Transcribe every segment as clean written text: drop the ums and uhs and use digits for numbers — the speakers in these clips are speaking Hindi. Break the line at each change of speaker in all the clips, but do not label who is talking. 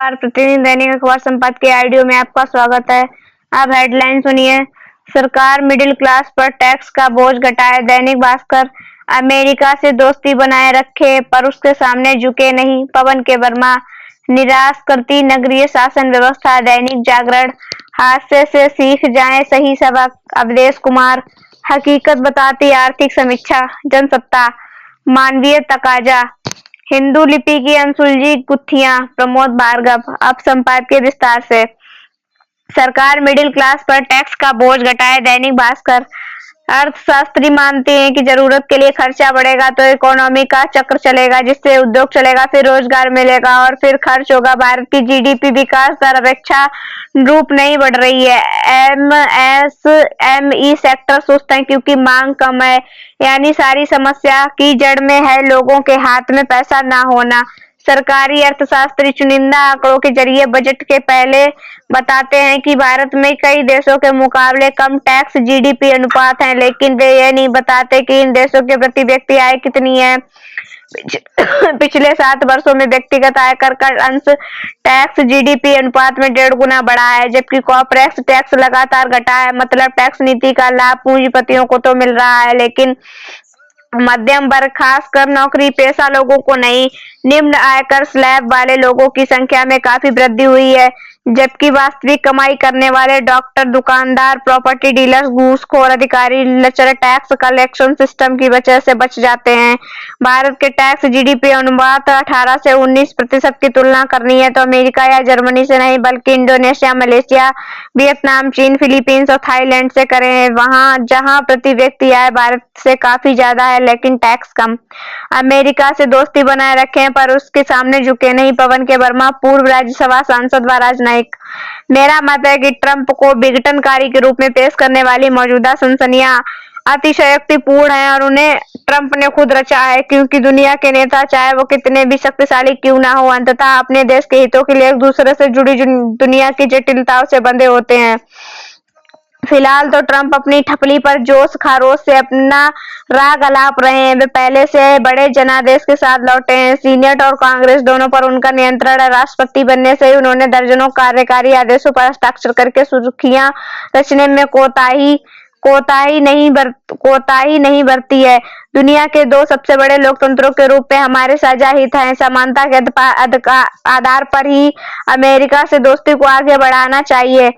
प्रतिदिन दैनिक अखबार संपादकीय ऑडियो में आपका स्वागत है। अब हेडलाइन सुनिए। सरकार मिडिल क्लास पर टैक्स का बोझ घटाए। दैनिक भास्कर। अमेरिका से दोस्ती बनाए रखे पर उसके सामने झुके नहीं। पवन के वर्मा। निराश करती नगरीय शासन व्यवस्था। दैनिक जागरण। हादसे से सीख जाएं सही सबक। अवधेश कुमार। हकीकत बताती आर्थिक समीक्षा। जनसत्ता। मानवीय तकाजा। हिंदू लिपि की अनसुलझी गुत्थियां। प्रमोद भार्गव। अब संपादकीय विस्तार से। सरकार मिडिल क्लास पर टैक्स का बोझ घटाए। दैनिक भास्कर। अर्थशास्त्री मानते हैं कि जरूरत के लिए खर्चा बढ़ेगा तो इकोनॉमी का चक्र चलेगा, जिससे उद्योग चलेगा, फिर रोजगार मिलेगा और फिर खर्च होगा। भारत की जीडीपी विकास दर अपेक्षा रूप नहीं बढ़ रही है। एमएसएमई सेक्टर सुस्त है क्योंकि मांग कम है। यानी सारी समस्या की जड़ में है लोगों के हाथ में पैसा ना होना। सरकारी अर्थशास्त्री चुनिंदा आंकड़ों के जरिए बजट के पहले बताते हैं कि भारत में कई देशों के मुकाबले कम टैक्स जीडीपी अनुपात है, लेकिन वे ये नहीं बताते कि इन देशों के प्रति व्यक्ति आय कितनी है। पिछले 7 वर्षों में व्यक्तिगत आयकर का अंश टैक्स जीडीपी अनुपात में 1.5 गुना बढ़ा है, जबकि कॉर्पोरेट टैक्स लगातार घटा है। मतलब टैक्स नीति का लाभ पूंजीपतियों को तो मिल रहा है, लेकिन मध्यम वर्ग, खासकर नौकरी पेशा लोगों को नहीं। निम्न आयकर स्लैब वाले लोगों की संख्या में काफी वृद्धि हुई है, जबकि वास्तविक कमाई करने वाले डॉक्टर, दुकानदार, प्रॉपर्टी डीलर्स, घूसखोर अधिकारी लचर टैक्स कलेक्शन सिस्टम की वजह से बच जाते हैं। भारत के टैक्स जीडीपी अनुपात 18 से 19% की तुलना करनी है तो अमेरिका या जर्मनी से नहीं, बल्कि इंडोनेशिया, मलेशिया, वियतनाम, चीन, फिलीपींस और थाईलैंड से करें। वहां जहां प्रति व्यक्ति आय भारत से काफी ज्यादा है, लेकिन टैक्स कम। अमेरिका से दोस्ती बनाए रखें पर उसके सामने झुके नहीं। पवन के वर्मा, पूर्व राज्यसभा सांसद व राजनयिक। मेरा मत है कि ट्रंप को विघटनकारी के रूप में पेश करने वाली मौजूदा सनसनियां अतिशयोक्तिपूर्ण है और उन्हें ट्रंप ने खुद रचा है, क्योंकि दुनिया के नेता चाहे वो कितने भी शक्तिशाली क्यों ना हो, अंततः अपने देश के हितों के लिए एक दूसरे से जुड़ी दुनिया की जटिलताओं से बंधे होते हैं। फिलहाल तो ट्रंप अपनी ठपली पर जोश खरोश से अपना राग अलाप रहे हैं। वे पहले से बड़े जनादेश के साथ लौटे हैं। सीनेट और कांग्रेस दोनों पर उनका नियंत्रण है। राष्ट्रपति बनने से ही उन्होंने दर्जनों कार्यकारी आदेशों पर हस्ताक्षर करके सुर्खियां रचने में कोताही नहीं बरती है। दुनिया के 2 सबसे बड़े लोकतंत्रों के रूप में हमारे साझा हित हैं। समानता के आधार पर ही अमेरिका से दोस्ती को आगे बढ़ाना चाहिए।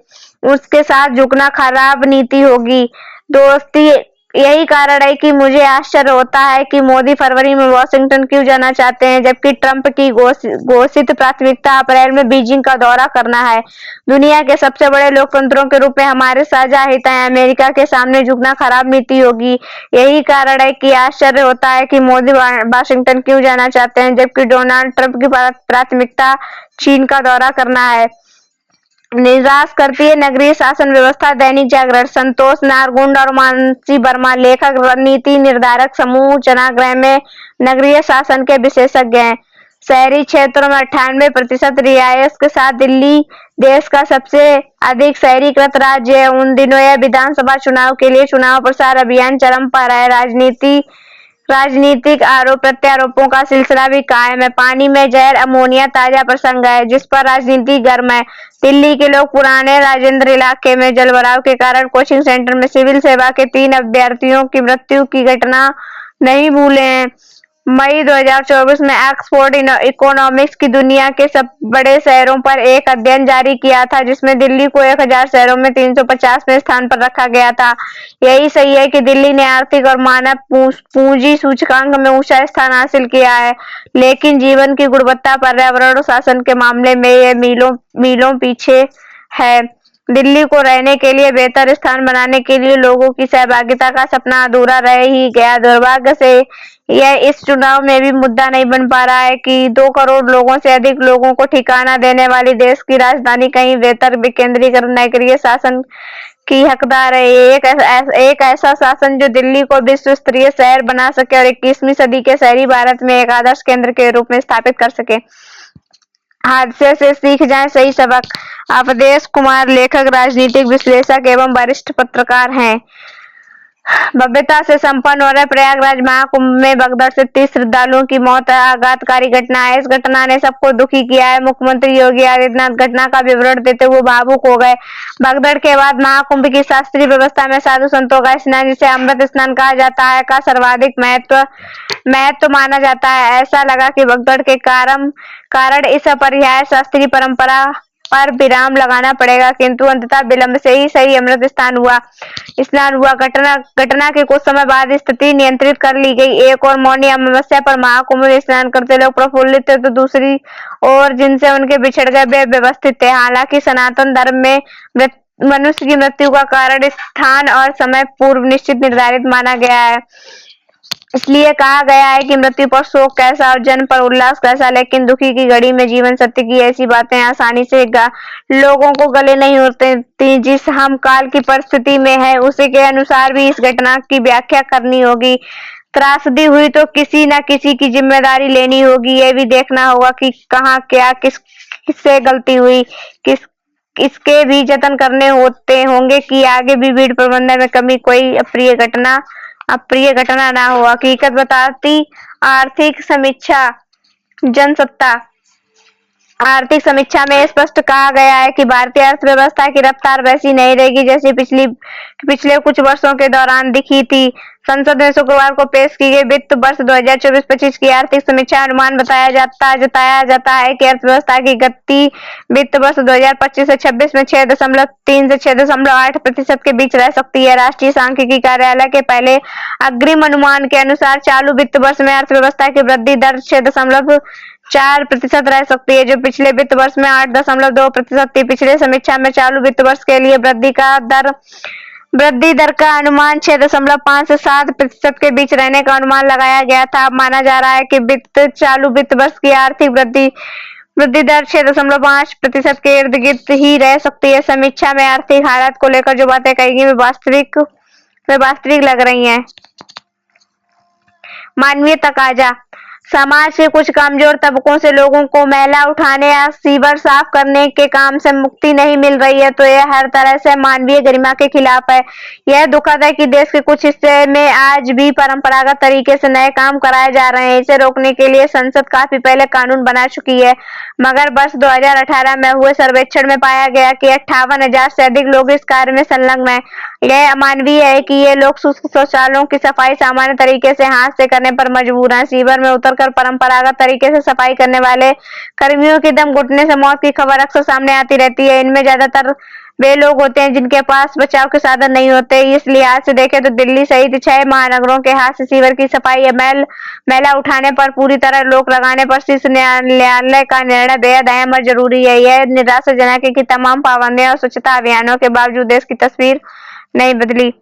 उसके साथ झुकना खराब नीति होगी। दोस्ती यही कारण है कि मुझे आश्चर्य होता है कि मोदी फरवरी में वॉशिंगटन क्यों जाना चाहते हैं, जबकि ट्रंप की घोषित प्राथमिकता अप्रैल में बीजिंग का दौरा करना है। दुनिया के सबसे बड़े लोकतंत्रों के रूप में हमारे साझा हित हैं। अमेरिका के सामने झुकना खराब नीति होगी। यही कारण है कि आश्चर्य होता है कि मोदी वॉशिंगटन क्यों जाना चाहते हैं, जबकि डोनाल्ड ट्रंप की प्राथमिकता चीन का दौरा करना है। निराश करती है नगरीय शासन व्यवस्था। दैनिक जागरण। संतोष नारगुंड और मानसी वर्मा, लेखक, नीति निर्धारक समूह जनाग्रह में नगरीय शासन के विशेषज्ञ हैं। शहरी क्षेत्रों में 98% रिहायश के साथ दिल्ली देश का सबसे अधिक शहरीकृत राज्य है। उन दिनों यह विधानसभा चुनाव के लिए चुनाव प्रचार अभियान चरम पर है। राजनीतिक आरोप प्रत्यारोपों का सिलसिला भी कायम है। पानी में जहर, अमोनिया ताजा प्रसंग है जिस पर राजनीति गर्म है। दिल्ली के लोग पुराने राजेंद्र इलाके में जलभराव के कारण कोचिंग सेंटर में सिविल सेवा के 3 अभ्यर्थियों की मृत्यु की घटना नहीं भूले हैं। मई 2024 में ऑक्सफोर्ड इकोनॉमिक्स की दुनिया के सब बड़े शहरों पर एक अध्ययन जारी किया था, जिसमें दिल्ली को 1000 शहरों में 350वें स्थान पर रखा गया था। यही सही है कि दिल्ली ने आर्थिक और मानव पूंजी सूचकांक में ऊंचा स्थान हासिल किया है, लेकिन जीवन की गुणवत्ता, पर्यावरण और शासन के मामले में यह मीलों पीछे है। दिल्ली को रहने के लिए बेहतर स्थान बनाने के लिए लोगों की सहभागिता का सपना अधूरा रह ही गया। दुर्भाग्य से यह इस चुनाव में भी मुद्दा नहीं बन पा रहा है कि 2 करोड़ लोगों से अधिक लोगों को ठिकाना देने वाली देश की राजधानी कहीं बेहतर विकेंद्रीकृत नगरीय शासन की हकदार है। एक ऐसा शासन जो दिल्ली को विश्व स्तरीय शहर बना सके और 21वीं सदी के शहरी भारत में एक आदर्श केंद्र के रूप में स्थापित कर सके। हादसे से सीख जाएं सही सबक। अवधेश कुमार, लेखक, राजनीतिक विश्लेषक एवं वरिष्ठ पत्रकार हैं। भव्यता से संपन्न हो रहे प्रयागराज महाकुंभ में भगदड़ से 30 श्रद्धालुओं की मौत आघातकारी घटना है। इस घटना ने सबको दुखी किया है। मुख्यमंत्री योगी आदित्यनाथ घटना का विवरण देते हुए भावुक हो गए। भगदड़ के बाद महाकुंभ की शास्त्रीय व्यवस्था में साधु संतों का स्नान, जिसे अमृत स्नान कहा जाता है, का सर्वाधिक महत्व माना जाता है। ऐसा लगा कि भगदड़ के कारण इस अपरिहार्य शास्त्रीय परंपरा पर विराम लगाना पड़ेगा, किंतु अंततः विलंब से ही सही अमृत स्नान हुआ। घटना के कुछ समय बाद स्थिति नियंत्रित कर ली गई। एक और मौनी अमावस्या पर महाकुंभ में स्नान करते लोग प्रफुल्लित थे, तो दूसरी ओर जिनसे उनके बिछड़ गए वे व्यवस्थित थे। हालांकि सनातन धर्म में मनुष्य की मृत्यु का कारण स्थान और समय पूर्व निश्चित निर्धारित माना गया है। इसलिए कहा गया है कि मृत्यु पर शोक कैसा और जन्म पर उल्लास कैसा, लेकिन दुखी की घड़ी में जीवन सत्य की ऐसी बातें आसानी से लोगों को गले नहीं होती। जिस हम काल की परिस्थिति में है, उसी के अनुसार भी इस घटना की व्याख्या करनी होगी। त्रासदी हुई तो किसी न किसी की जिम्मेदारी लेनी होगी। ये भी देखना होगा कि कहाँ क्या किससे गलती हुई, इसके भी जतन करने होंगे कि आगे भी भीड़ प्रबंधन में कमी, कोई अप्रिय घटना ना हो। हकीकत बताती आर्थिक समीक्षा। जनसत्ता आर्थिक समीक्षा में स्पष्ट कहा गया है कि भारतीय अर्थव्यवस्था की रफ्तार वैसी नहीं रहेगी जैसी पिछले कुछ वर्षों के दौरान दिखी थी। संसद में शुक्रवार को पेश की गई वित्त वर्ष 2024-25 की आर्थिक समीक्षा अनुमान जताया जाता है कि अर्थव्यवस्था की गति वित्त वर्ष 2025 से 26 में 6.3 से 6.8% के बीच रह सकती है। राष्ट्रीय सांख्यिकी कार्यालय के पहले अग्रिम अनुमान के अनुसार चालू वित्त वर्ष में अर्थव्यवस्था की वृद्धि दर 6.4% रह सकती है, जो पिछले वित्त वर्ष में 8.2% थी। पिछले समीक्षा में चालू वित्त वर्ष के लिए वृद्धि दर का अनुमान 6.5 से 7% के बीच रहने का अनुमान लगाया गया था। अब माना जा रहा है कि चालू वित्त वर्ष की आर्थिक वृद्धि दर 6.5% के इर्द गिर्द ही रह सकती है। समीक्षा में आर्थिक हालात को लेकर जो बातें कही गई वे वास्तविक लग रही हैं। मानवीय तकाजा। समाज के कुछ कमजोर तबकों से लोगों को मैला उठाने या सीवर साफ करने के काम से मुक्ति नहीं मिल रही है, तो यह हर तरह से मानवीय गरिमा के खिलाफ है। यह दुखद है कि देश के कुछ हिस्से में आज भी परंपरागत तरीके से नए काम कराए जा रहे हैं। इसे रोकने के लिए संसद काफी पहले कानून बना चुकी है, मगर वर्ष 2018 में हुए सर्वेक्षण में पाया गया कि 58,000 से अधिक लोग इस कार्य में संलग्न हैं। यह अमानवीय है कि ये लोग शौचालयों की सफाई सामान्य तरीके से हाथ से करने पर मजबूर हैं। सीवर में उतरकर परंपरागत तरीके से सफाई करने वाले कर्मियों की दम घुटने से मौत की खबर अक्सर सामने आती रहती है। इनमें ज्यादातर वे लोग होते हैं जिनके पास बचाव के साधन नहीं होते। इस लिहाज से देखें तो दिल्ली सहित 6 महानगरों के हाथ से सीवर की सफाई या मैला उठाने पर पूरी तरह रोक लगाने पर शीर्ष न्यायालय का निर्णय बेहद अहम और जरूरी है। यह निराशाजनक है कि तमाम पाबंदियों और स्वच्छता अभियानों के बावजूद देश की तस्वीर नहीं बदली।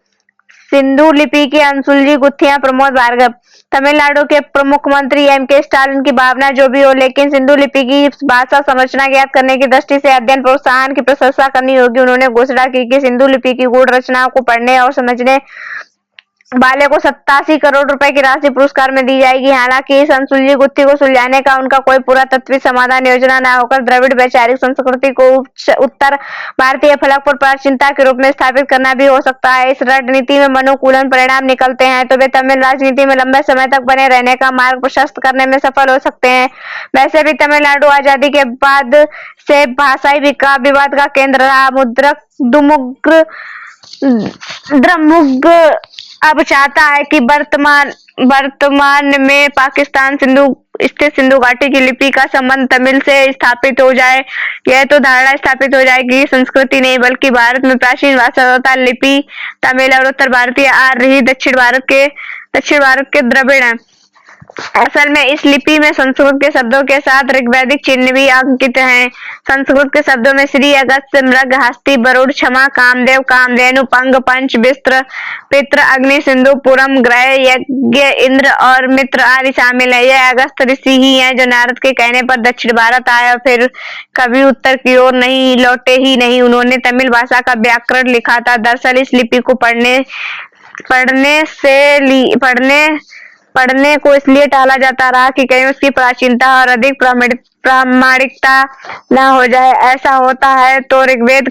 सिंधु लिपि की अनसुलझी गुत्थियां। प्रमोद भार्गव। तमिलनाडु के मुख्यमंत्री एम.के. स्टालिन की भावना जो भी हो, लेकिन सिंधु लिपि की भाषा संरचना ज्ञात करने की दृष्टि से अध्ययन प्रोत्साहन की प्रशंसा करनी होगी। उन्होंने घोषणा की कि सिंधु लिपि की गूढ़ रचनाओं को पढ़ने और समझने वाले को 87 करोड़ रुपए की राशि पुरस्कार में दी जाएगी। हालांकि इस अनसुलझी गुत्थी को सुलझाने का उनका कोई पुरातत्वीय समाधान योजना न होकर द्रविड़ वैचारिक संस्कृति को उत्तर भारतीय फलक पर प्राचीनता के रूप में स्थापित करना भी हो सकता है। इस रणनीति में अनुकूलन परिणाम निकलते हैं तो वे तमिल राजनीति में लंबे समय तक बने रहने का मार्ग प्रशस्त करने में सफल हो सकते हैं। वैसे भी तमिलनाडु आजादी के बाद से भाषाई विवाद का केंद्र रहा। द्रमुक अब चाहता है कि वर्तमान में पाकिस्तान स्थित सिंधु घाटी की लिपि का संबंध तमिल से स्थापित हो जाए। यह तो धारणा स्थापित हो जाएगी संस्कृति नहीं, बल्कि भारत में प्राचीन भाषा तथा लिपि तमिल और उत्तर भारतीय आ रही दक्षिण भारत के द्रविड़ है। असल में इस लिपि में संस्कृत के शब्दों के साथ ऋग्वैदिक चिन्ह भी अंकित हैं। संस्कृत के शब्दों में श्री, अगस्त्य, मृग, हस्ती, वरुण, क्षमा, कामदेव, कामधेनु, पंग, पंच, विस्त्र, पितृ, अग्नि, सिंधु, पुरम, ग्रह, यज्ञ, इंद्र और मित्र आदि शामिल है। यह अगस्त ऋषि ही हैं जो नारद के कहने पर दक्षिण भारत आए और फिर कभी उत्तर की ओर नहीं लौटे ही नहीं। उन्होंने तमिल भाषा का व्याकरण लिखा था। दरअसल इस लिपि को पढ़ने को इसलिए टाला जाता रहा कि कहीं उसकी प्राचीनता और अधिक प्रामाणिकता न हो जाए। ऐसा होता है तो ऋग्वेद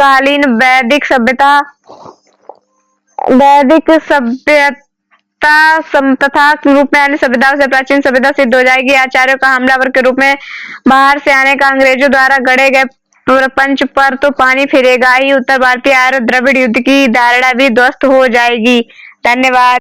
कालीन वैदिक सभ्यता वैदिक सभ्यता तथा रूप में यानी सभ्यताओं से प्राचीन सभ्यता सिद्ध हो जाएगी। आचार्यों का हमलावर के रूप में बाहर से आने का अंग्रेजों द्वारा गढ़े गए प्रपंच पर तो पानी फिरेगा ही। उत्तर भारतीय आर्य द्रविड़ युद्ध की धारणा भी ध्वस्त हो जाएगी। धन्यवाद।